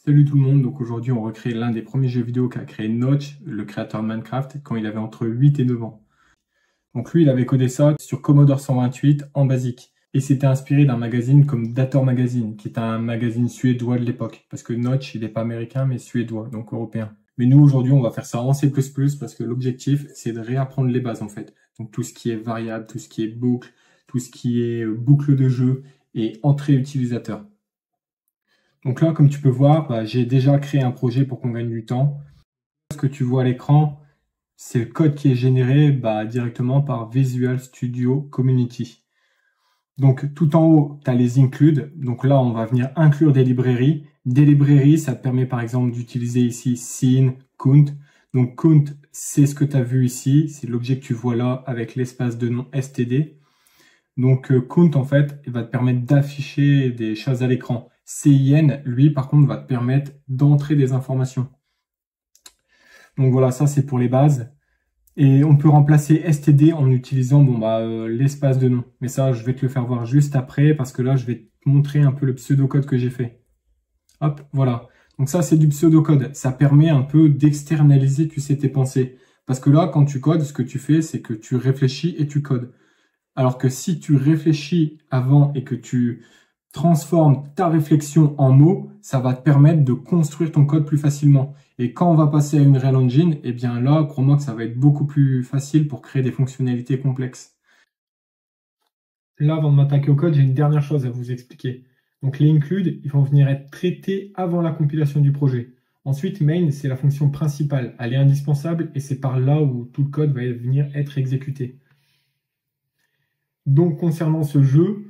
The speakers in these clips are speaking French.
Salut tout le monde, donc aujourd'hui on recrée l'un des premiers jeux vidéo qu'a créé Notch, le créateur de Minecraft, quand il avait entre 8 et 9 ans. Donc lui il avait codé ça sur Commodore 128 en BASIC. Et s'était inspiré d'un magazine comme Dator Magazine, qui est un magazine suédois de l'époque. Parce que Notch il n'est pas américain mais suédois, donc européen. Mais nous aujourd'hui on va faire ça en C++ parce que l'objectif c'est de réapprendre les bases en fait. Donc tout ce qui est variable, tout ce qui est boucle, tout ce qui est boucle de jeu et entrée utilisateur. Donc là, comme tu peux voir, j'ai déjà créé un projet pour qu'on gagne du temps. Ce que tu vois à l'écran, c'est le code qui est généré directement par Visual Studio Community. Donc tout en haut, tu as les include. Donc là, on va venir inclure des librairies. Des librairies, ça te permet par exemple d'utiliser ici scene, count. Donc count, c'est ce que tu as vu ici. C'est l'objet que tu vois là avec l'espace de nom std. Donc count, en fait, il va te permettre d'afficher des choses à l'écran. CIN, lui, par contre, va te permettre d'entrer des informations. Donc voilà, ça c'est pour les bases. Et on peut remplacer std en utilisant l'espace de nom. Mais ça, je vais te le faire voir juste après parce que là, je vais te montrer un peu le pseudocode que j'ai fait. Hop, voilà. Donc ça, c'est du pseudocode. Ça permet un peu d'externaliser, tu sais, tes pensées. Parce que là, quand tu codes, ce que tu fais, c'est que tu réfléchis et tu codes. Alors que si tu réfléchis avant et que tu transformes ta réflexion en mots, ça va te permettre de construire ton code plus facilement. Et quand on va passer à une Real Engine, eh bien là, crois-moi que ça va être beaucoup plus facile pour créer des fonctionnalités complexes. Là, avant de m'attaquer au code, j'ai une dernière chose à vous expliquer. Donc les include, ils vont venir être traités avant la compilation du projet. Ensuite, main, c'est la fonction principale. Elle est indispensable et c'est par là où tout le code va venir être exécuté. Donc concernant ce jeu,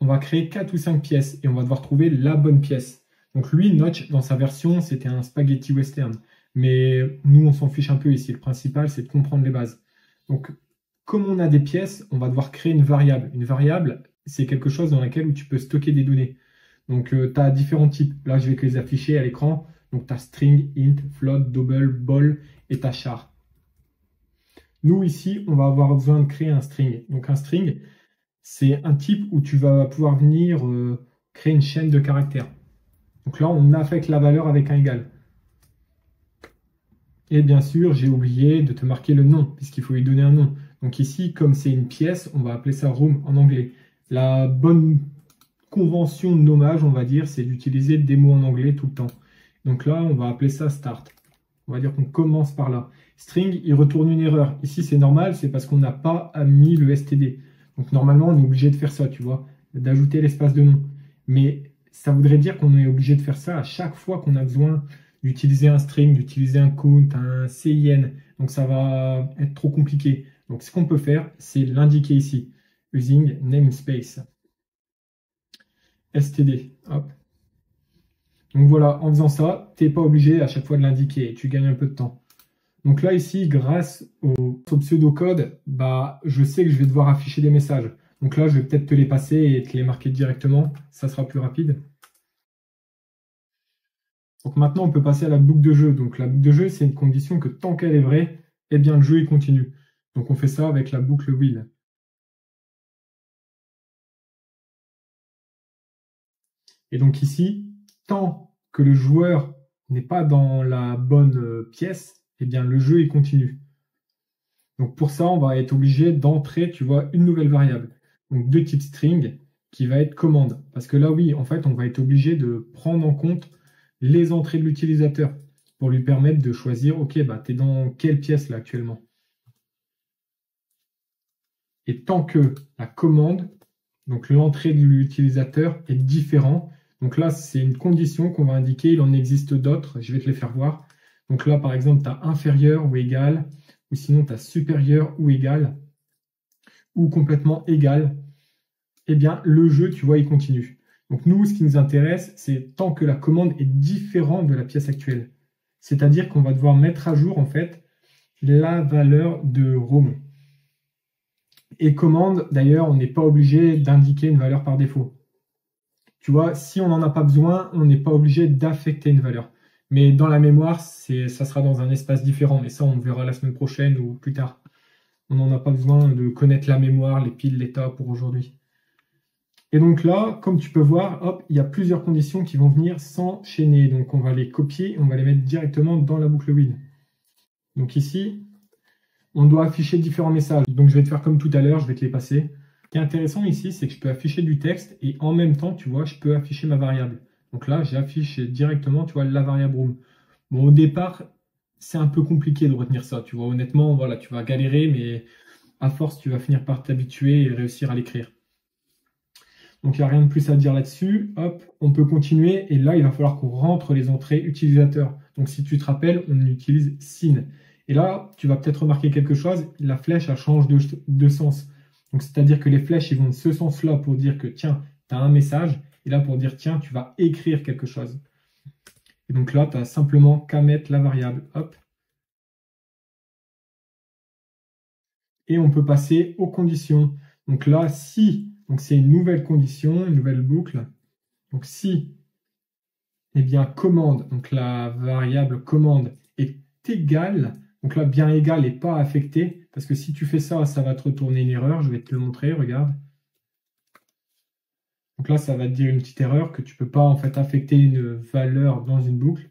on va créer 4 ou 5 pièces et on va devoir trouver la bonne pièce. Donc lui, Notch, dans sa version, c'était un spaghetti western. Mais nous, on s'en fiche un peu ici. Le principal, c'est de comprendre les bases. Donc, comme on a des pièces, on va devoir créer une variable. Une variable, c'est quelque chose dans laquelle où tu peux stocker des données. Donc, tu as différents types. Là, je vais te les afficher à l'écran. Donc, tu as string, int, float, double, bol et tu as char. Nous, ici, on va avoir besoin de créer un string. Donc, un string, c'est un type où tu vas pouvoir venir créer une chaîne de caractères. Donc là, on affecte la valeur avec un égal. Et bien sûr, j'ai oublié de te marquer le nom, puisqu'il faut lui donner un nom. Donc ici, comme c'est une pièce, on va appeler ça room en anglais. La bonne convention de nommage, on va dire, c'est d'utiliser des mots en anglais tout le temps. Donc là, on va appeler ça start. On va dire qu'on commence par là. String, il retourne une erreur. Ici, c'est normal, c'est parce qu'on n'a pas mis le std. Donc normalement, on est obligé de faire ça, tu vois, d'ajouter l'espace de nom. Mais ça voudrait dire qu'on est obligé de faire ça à chaque fois qu'on a besoin d'utiliser un string, d'utiliser un count, un CIN. Donc ça va être trop compliqué. Donc ce qu'on peut faire, c'est l'indiquer ici, using namespace. std. Hop. Donc voilà, en faisant ça, tu n'es pas obligé à chaque fois de l'indiquer et tu gagnes un peu de temps. Donc là, ici, grâce au pseudocode, je sais que je vais devoir afficher des messages. Donc là, je vais peut-être te les passer et te les marquer directement. Ça sera plus rapide. Donc maintenant, on peut passer à la boucle de jeu. Donc la boucle de jeu, c'est une condition que tant qu'elle est vraie, eh bien le jeu il continue. Donc on fait ça avec la boucle while. Et donc ici, tant que le joueur n'est pas dans la bonne pièce, eh bien le jeu il continue. Donc pour ça, on va être obligé d'entrer, tu vois, une nouvelle variable. Donc de type string qui va être commande. Parce que là, oui, en fait, on va être obligé de prendre en compte les entrées de l'utilisateur pour lui permettre de choisir, ok, tu es dans quelle pièce là actuellement. Et tant que la commande, donc l'entrée de l'utilisateur est différente, donc là, c'est une condition qu'on va indiquer, il en existe d'autres, je vais te les faire voir. Donc là, par exemple, tu as inférieur ou égal, ou sinon tu as supérieur ou égal, ou complètement égal, eh bien le jeu, tu vois, il continue. Donc nous, ce qui nous intéresse, c'est tant que la commande est différente de la pièce actuelle. C'est-à-dire qu'on va devoir mettre à jour, en fait, la valeur de room. Et commande, d'ailleurs, on n'est pas obligé d'indiquer une valeur par défaut. Tu vois, si on n'en a pas besoin, on n'est pas obligé d'affecter une valeur. Mais dans la mémoire, ça sera dans un espace différent. Mais ça, on verra la semaine prochaine ou plus tard. On n'en a pas besoin de connaître la mémoire, les piles, l'état pour aujourd'hui. Et donc là, comme tu peux voir, hop, il y a plusieurs conditions qui vont venir s'enchaîner. Donc on va les copier et on va les mettre directement dans la boucle while. Donc ici, on doit afficher différents messages. Donc je vais te faire comme tout à l'heure, je vais te les passer. Ce qui est intéressant ici, c'est que je peux afficher du texte et en même temps, tu vois, je peux afficher ma variable. Donc là, j'affiche directement, tu vois, la variable room. Bon, au départ, c'est un peu compliqué de retenir ça, tu vois. Honnêtement, voilà, tu vas galérer, mais à force, tu vas finir par t'habituer et réussir à l'écrire. Donc, il n'y a rien de plus à dire là-dessus. Hop, on peut continuer. Et là, il va falloir qu'on rentre les entrées utilisateurs. Donc, si tu te rappelles, on utilise SIN. Et là, tu vas peut-être remarquer quelque chose. La flèche, elle change de sens. Donc, c'est-à-dire que les flèches, ils vont de ce sens-là pour dire que, tiens, tu as un message. Et là, pour dire, tiens, tu vas écrire quelque chose. Et donc là, tu as simplement qu'à mettre la variable. Hop. Et on peut passer aux conditions. Donc là, si, donc c'est une nouvelle condition, une nouvelle boucle. Donc si, eh bien, commande, donc la variable commande est égale, donc là, bien égal et pas affecté, parce que si tu fais ça, ça va te retourner une erreur. Je vais te le montrer, regarde. Donc là, ça va te dire une petite erreur que tu ne peux pas en fait affecter une valeur dans une boucle.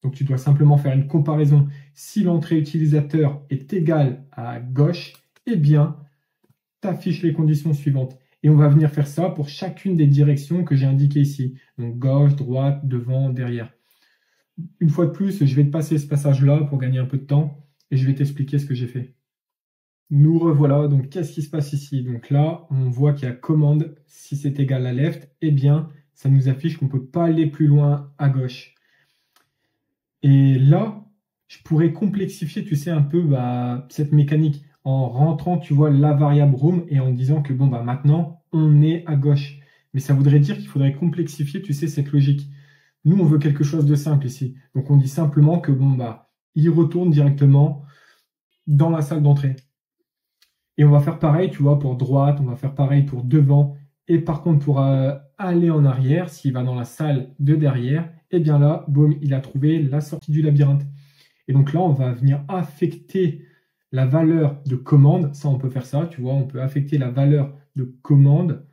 Donc tu dois simplement faire une comparaison. Si l'entrée utilisateur est égale à gauche, eh bien, tu affiches les conditions suivantes. Et on va venir faire ça pour chacune des directions que j'ai indiquées ici. Donc gauche, droite, devant, derrière. Une fois de plus, je vais te passer ce passage-là pour gagner un peu de temps et je vais t'expliquer ce que j'ai fait. Nous revoilà. Donc qu'est-ce qui se passe ici? Donc là, on voit qu'il y a commande. Si c'est égal à left, eh bien, ça nous affiche qu'on ne peut pas aller plus loin à gauche. Et là, je pourrais complexifier, tu sais, un peu cette mécanique en rentrant, tu vois, la variable room et en disant que bon, maintenant, on est à gauche. Mais ça voudrait dire qu'il faudrait complexifier, tu sais, cette logique. Nous, on veut quelque chose de simple ici. Donc, on dit simplement que bon, il retourne directement dans la salle d'entrée. Et on va faire pareil, tu vois, pour droite, on va faire pareil pour devant. Et par contre, pour aller en arrière, s'il va dans la salle de derrière, et bien là, boum, il a trouvé la sortie du labyrinthe. Et donc là, on va venir affecter la valeur de commande. Ça, on peut faire ça, tu vois, on peut affecter la valeur de commande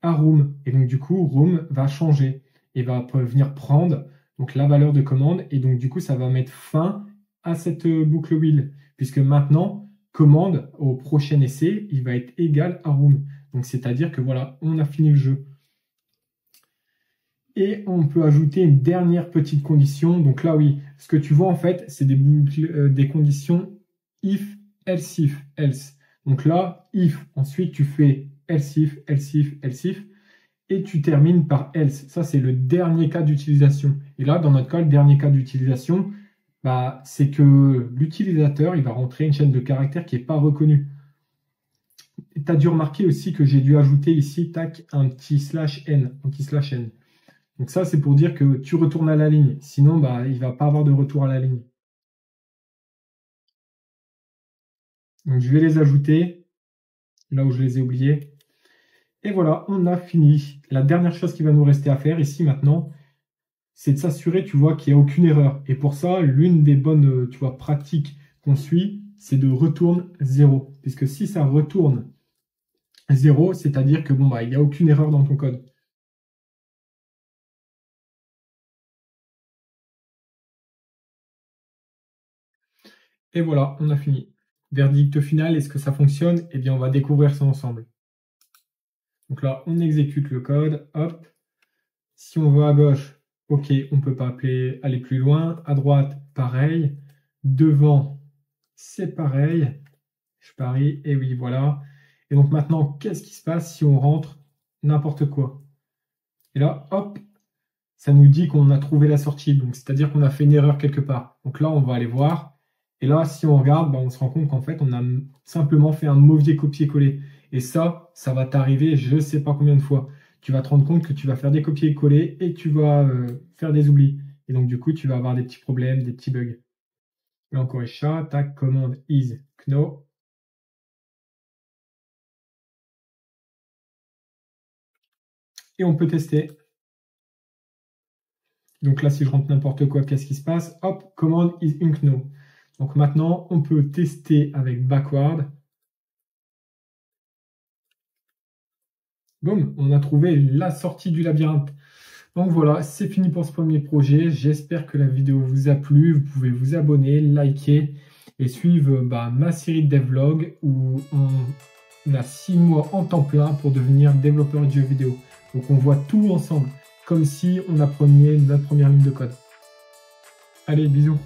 à room. Et donc, du coup, room va changer et va venir prendre donc, la valeur de commande. Et donc, du coup, ça va mettre fin à cette boucle while. Puisque maintenant, commande au prochain essai, il va être égal à room. Donc, c'est-à-dire que voilà, on a fini le jeu. Et on peut ajouter une dernière petite condition. Donc là, oui, ce que tu vois, en fait, c'est des conditions if, else if, else. Donc là, if, ensuite, tu fais else if, else if, else if, et tu termines par else. Ça, c'est le dernier cas d'utilisation. Et là, dans notre cas, le dernier cas d'utilisation, c'est que l'utilisateur, il va rentrer une chaîne de caractères qui n'est pas reconnue. Tu as dû remarquer aussi que j'ai dû ajouter ici, tac, un petit slash n, un petit slash n. Donc ça, c'est pour dire que tu retournes à la ligne. Sinon, il ne va pas avoir de retour à la ligne. Donc je vais les ajouter là où je les ai oubliés. Et voilà, on a fini. La dernière chose qui va nous rester à faire ici maintenant, c'est de s'assurer, tu vois, qu'il n'y a aucune erreur. Et pour ça, l'une des bonnes, tu vois, pratiques qu'on suit, c'est de retourner 0. Puisque si ça retourne 0, c'est-à-dire que il n'y a aucune erreur dans ton code. Et voilà, on a fini. Verdict final, est-ce que ça fonctionne? Eh bien, on va découvrir ça ensemble. Donc là, on exécute le code, hop. Si on va à gauche, ok, on ne peut pas aller plus loin. À droite, pareil. Devant, c'est pareil. Je parie, et oui, voilà. Et donc maintenant, qu'est-ce qui se passe si on rentre n'importe quoi? Et là, hop, ça nous dit qu'on a trouvé la sortie. Donc, c'est-à-dire qu'on a fait une erreur quelque part. Donc là, on va aller voir. Et là, si on regarde, on se rend compte qu'en fait, on a simplement fait un mauvais copier-coller. Et ça va t'arriver je ne sais pas combien de fois. Tu vas te rendre compte que tu vas faire des copier-coller et tu vas faire des oublis. Et donc, du coup, tu vas avoir des petits problèmes, des petits bugs. Là, encore un chat, tac, commande is kno. Et on peut tester. Donc là, si je rentre n'importe quoi, qu'est-ce qui se passe? Hop, commande is unknown. Donc maintenant, on peut tester avec backward. Boum, on a trouvé la sortie du labyrinthe. Donc voilà, c'est fini pour ce premier projet. J'espère que la vidéo vous a plu. Vous pouvez vous abonner, liker et suivre ma série de devlogs où on a 6 mois en temps plein pour devenir développeur de jeux vidéo. Donc on voit tout ensemble, comme si on apprenait notre première ligne de code. Allez, bisous.